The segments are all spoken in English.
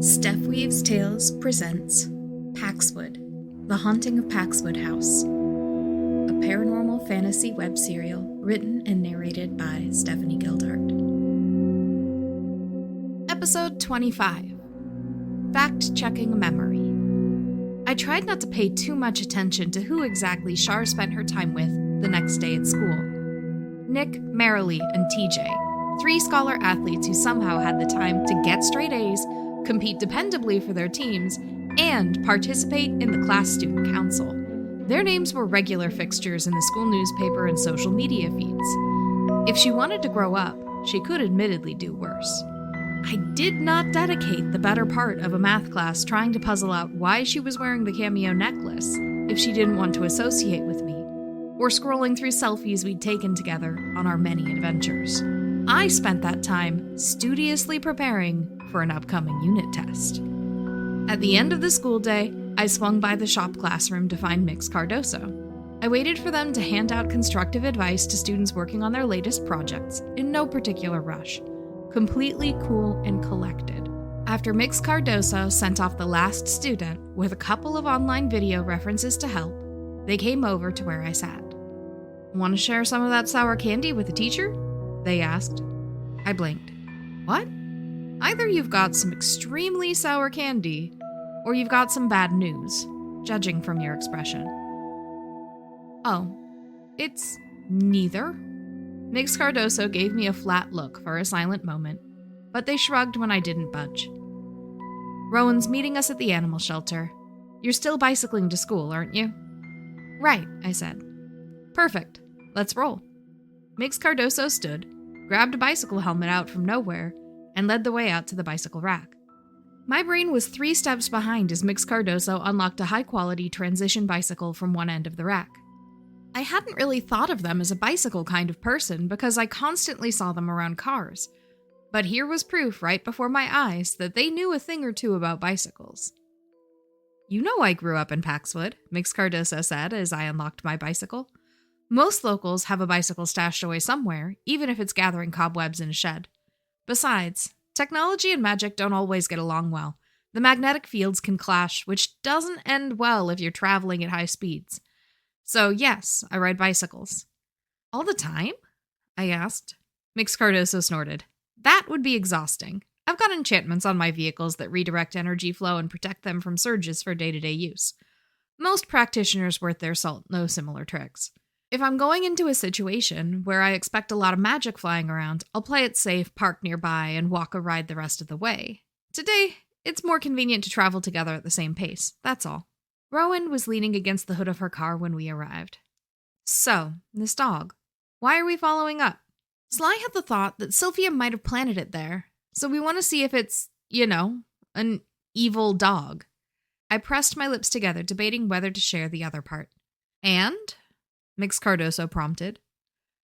Steph Weaves Tales presents Paxwood, The Haunting of Paxwood House, a paranormal fantasy web serial written and narrated by Stephanie Gildart. Episode 25, Fact-Checking a Memory. I tried not to pay too much attention to who exactly Shar spent her time with the next day at school. Nick, Marilee, and TJ, 3 scholar athletes who somehow had the time to get straight A's, compete dependably for their teams, and participate in the class student council. Their names were regular fixtures in the school newspaper and social media feeds. If she wanted to grow up, she could admittedly do worse. I did not dedicate the better part of a math class trying to puzzle out why she was wearing the cameo necklace if she didn't want to associate with me, or scrolling through selfies we'd taken together on our many adventures. I spent that time studiously preparing for an upcoming unit test. At the end of the school day, I swung by the shop classroom to find Mix Cardoso. I waited for them to hand out constructive advice to students working on their latest projects, in no particular rush, completely cool and collected. After Mix Cardoso sent off the last student with a couple of online video references to help, they came over to where I sat. "Want to share some of that sour candy with the teacher?" they asked. I blinked. What? Either you've got some extremely sour candy, or you've got some bad news, judging from your expression. Oh, it's neither. Mix Cardoso gave me a flat look for a silent moment, but they shrugged when I didn't budge. "Rowen's meeting us at the animal shelter. You're still bicycling to school, aren't you?" "Right," I said. "Perfect. Let's roll." Mix Cardoso stood, grabbed a bicycle helmet out from nowhere, and led the way out to the bicycle rack. My brain was 3 steps behind as Mix Cardoso unlocked a high-quality transition bicycle from one end of the rack. I hadn't really thought of them as a bicycle kind of person because I constantly saw them around cars, but here was proof right before my eyes that they knew a thing or two about bicycles. "You know I grew up in Paxwood," Mix Cardoso said as I unlocked my bicycle. "Most locals have a bicycle stashed away somewhere, even if it's gathering cobwebs in a shed. Besides, technology and magic don't always get along well. The magnetic fields can clash, which doesn't end well if you're traveling at high speeds. So yes, I ride bicycles." "All the time?" I asked. Mix Cardoso snorted. "That would be exhausting. I've got enchantments on my vehicles that redirect energy flow and protect them from surges for day-to-day use. Most practitioners worth their salt know similar tricks. If I'm going into a situation where I expect a lot of magic flying around, I'll play it safe, park nearby, and walk a ride the rest of the way. Today, it's more convenient to travel together at the same pace, that's all." Rowen was leaning against the hood of her car when we arrived. "So, this dog. Why are we following up?" Sly had the thought that Sylvia might have planted it there, so we want to see if it's, an evil dog. I pressed my lips together, debating whether to share the other part. "And?" Mix Cardoso prompted.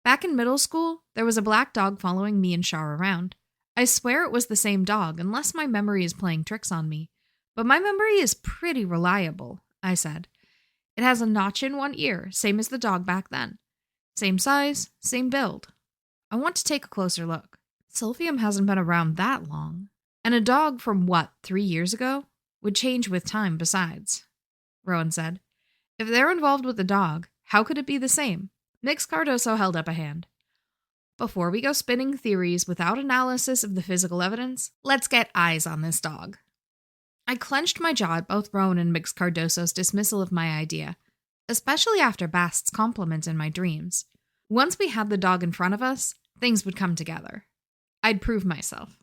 "Back in middle school, there was a black dog following me and Shar around. I swear it was the same dog, unless my memory is playing tricks on me. But my memory is pretty reliable," I said. "It has a notch in one ear, same as the dog back then. Same size, same build. I want to take a closer look. Sylvium hasn't been around that long. And a dog from, 3 years ago? Would change with time besides," Rowen said. "If they're involved with the dog, how could it be the same?" Mix Cardoso held up a hand. "Before we go spinning theories without analysis of the physical evidence, let's get eyes on this dog." I clenched my jaw at both Rowen and Mix Cardoso's dismissal of my idea, especially after Bast's compliment in my dreams. Once we had the dog in front of us, things would come together. I'd prove myself.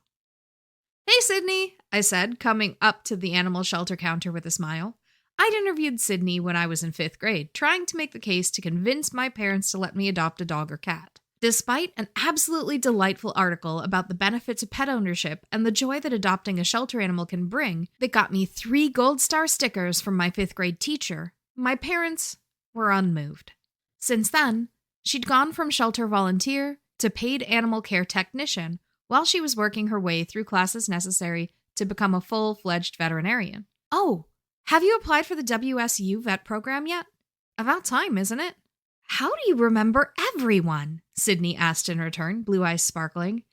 "Hey, Sydney," I said, coming up to the animal shelter counter with a smile. I'd interviewed Sydney when I was in 5th grade, trying to make the case to convince my parents to let me adopt a dog or cat. Despite an absolutely delightful article about the benefits of pet ownership and the joy that adopting a shelter animal can bring that got me 3 gold star stickers from my 5th grade teacher, my parents were unmoved. Since then, she'd gone from shelter volunteer to paid animal care technician while she was working her way through classes necessary to become a full-fledged veterinarian. "Oh, have you applied for the WSU vet program yet? About time, isn't it?" "How do you remember everyone?" Sydney asked in return, blue eyes sparkling.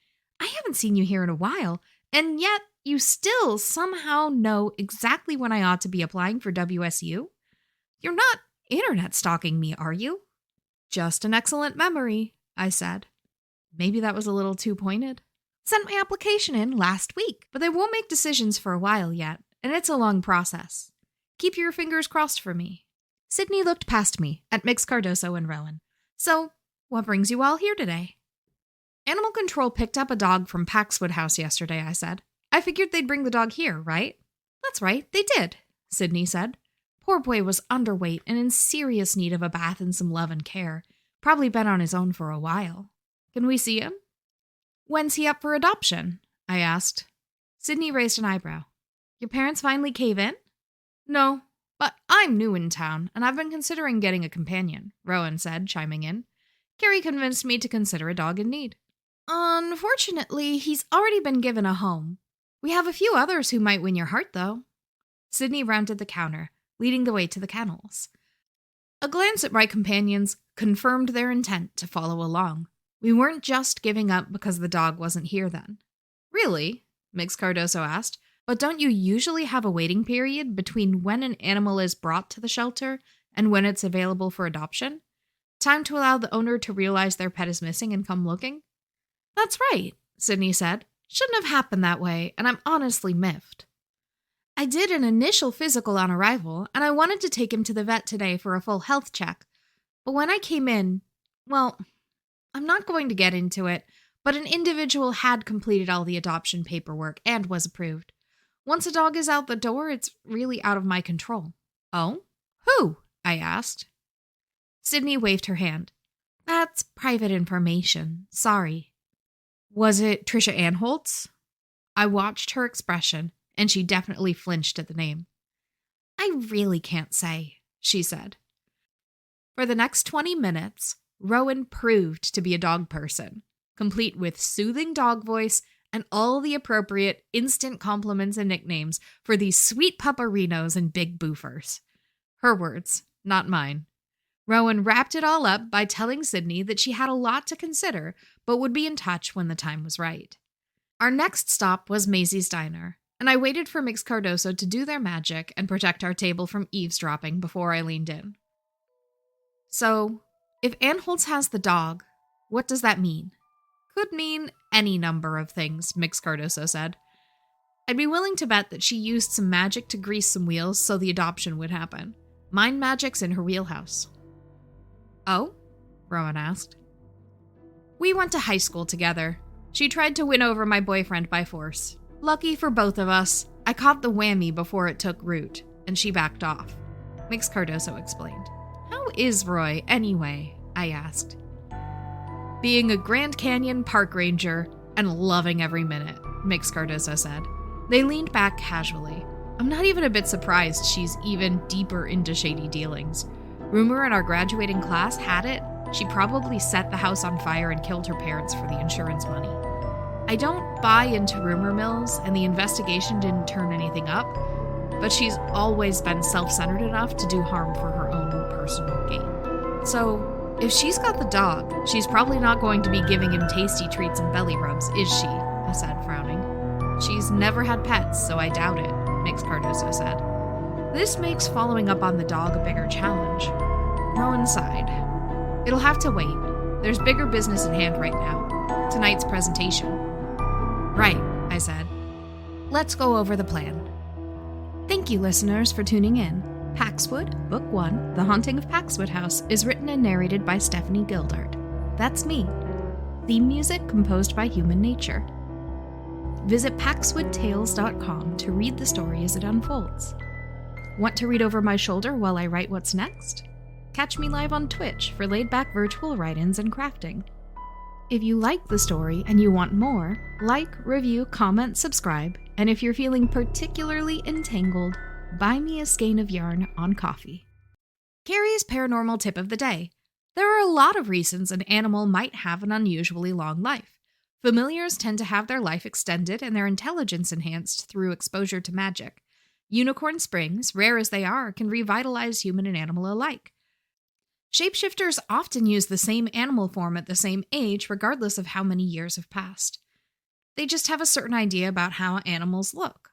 "I haven't seen you here in a while, and yet you still somehow know exactly when I ought to be applying for WSU? You're not internet stalking me, are you? Just an excellent memory, I said. Maybe that was a little too pointed. Sent my application in last week, but they won't make decisions for a while yet, and it's a long process. Keep your fingers crossed for me. Sydney looked past me at Mix Cardoso and Rowen. So, what brings you all here today? Animal Control picked up a dog from Paxwood House yesterday, I said. I figured they'd bring the dog here, right? That's right, they did, Sydney said. Poor boy was underweight and in serious need of a bath and some love and care. Probably been on his own for a while. Can we see him? When's he up for adoption? I asked. Sydney raised an eyebrow. Your parents finally cave in? No, but I'm new in town, and I've been considering getting a companion, Rowen said, chiming in. Kerry convinced me to consider a dog in need. Unfortunately, he's already been given a home. We have a few others who might win your heart, though. Sydney rounded the counter, leading the way to the kennels. A glance at my companions confirmed their intent to follow along. We weren't just giving up because the dog wasn't here then. Really? Mix Cardoso asked. But don't you usually have a waiting period between when an animal is brought to the shelter and when it's available for adoption? Time to allow the owner to realize their pet is missing and come looking? That's right, Sydney said. Shouldn't have happened that way, and I'm honestly miffed. I did an initial physical on arrival, and I wanted to take him to the vet today for a full health check. But when I came in, well, I'm not going to get into it, but an individual had completed all the adoption paperwork and was approved. Once a dog is out the door, it's really out of my control. Oh? Who? I asked. Sydney waved her hand. That's private information. Sorry. Was it Trisha Anholtz? I watched her expression, and she definitely flinched at the name. I really can't say, she said. For the next 20 minutes, Rowen proved to be a dog person, complete with soothing dog voice and all the appropriate instant compliments and nicknames for these sweet pupperinos and big boofers. Her words, not mine. Rowen wrapped it all up by telling Sydney that she had a lot to consider, but would be in touch when the time was right. Our next stop was Maisie's Diner, and I waited for Mix Cardoso to do their magic and protect our table from eavesdropping before I leaned in. So, if Anholtz has the dog, what does that mean? Could mean any number of things, Mix Cardoso said. I'd be willing to bet that she used some magic to grease some wheels so the adoption would happen. Mind magic's in her wheelhouse. Oh? Rowen asked. We went to high school together. She tried to win over my boyfriend by force. Lucky for both of us, I caught the whammy before it took root, and she backed off. Mix Cardoso explained. How is Roy, anyway? I asked. Being a Grand Canyon park ranger and loving every minute, Mix Cardoso said. They leaned back casually. I'm not even a bit surprised she's even deeper into shady dealings. Rumor in our graduating class had it she probably set the house on fire and killed her parents for the insurance money. I don't buy into rumor mills, and the investigation didn't turn anything up, but she's always been self-centered enough to do harm for her own personal gain. So, if she's got the dog, she's probably not going to be giving him tasty treats and belly rubs, is she? I said, frowning. She's never had pets, so I doubt it, Mix Cardoso said. This makes following up on the dog a bigger challenge. Rowen sighed. It'll have to wait. There's bigger business in hand right now. Tonight's presentation. Right, I said. Let's go over the plan. Thank you, listeners, for tuning in. Paxwood, Book 1, The Haunting of Paxwood House, is written and narrated by Stephanie Gildart. That's me. Theme music composed by Human Nature. Visit paxwoodtales.com to read the story as it unfolds. Want to read over my shoulder while I write what's next? Catch me live on Twitch for laid-back virtual write-ins and crafting. If you like the story and you want more, like, review, comment, subscribe, and if you're feeling particularly entangled, buy me a skein of yarn on Coffee. Kerry's paranormal tip of the day. There are a lot of reasons an animal might have an unusually long life. Familiars tend to have their life extended and their intelligence enhanced through exposure to magic. Unicorn springs, rare as they are, can revitalize human and animal alike. Shapeshifters often use the same animal form at the same age, regardless of how many years have passed. They just have a certain idea about how animals look.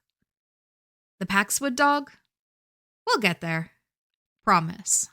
The Paxwood Dog? We'll get there. Promise.